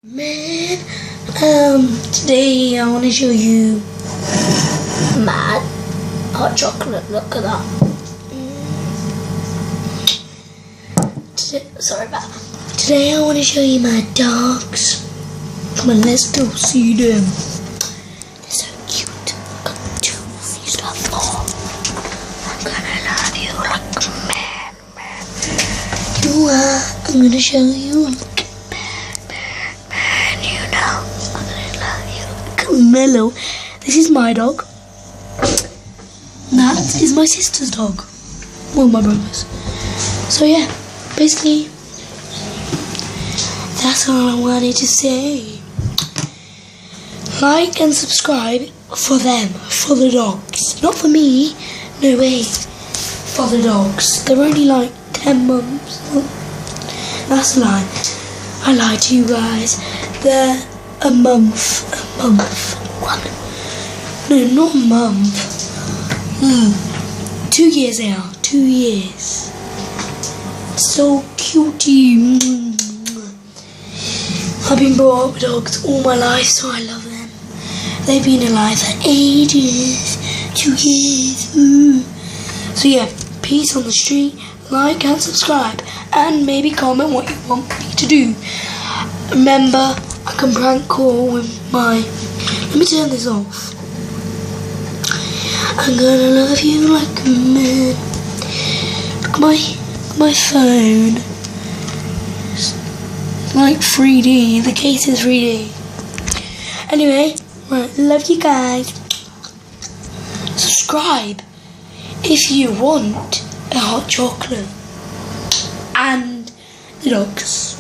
Man, today I want to show you my hot chocolate. Look at that. Today I want to show you my dogs. Come on, let's go see them. They're so cute. Got two, these are four. I'm gonna love you like a man. You are. I'm gonna show you. Mellow. This is my dog. That is my sister's dog. Well, my brother's. So yeah, basically, that's all I wanted to say. Like and subscribe for them, for the dogs. Not for me. No way. For the dogs. They're only like 10 months. That's a lie. I lied to you guys. They're a month. What? No, not a month. 2 years they are. 2 years. So cutie. I've been brought up with dogs all my life, so I love them. They've been alive for ages. 2 years. So yeah, peace on the street. Like and subscribe, and maybe comment what you want me to do. Remember, I can prank call with my... Let me turn this off. I'm gonna love you like a man. Look at my phone. It's like 3D. The case is 3D. Anyway, right, love you guys. Subscribe if you want a hot chocolate and the dogs.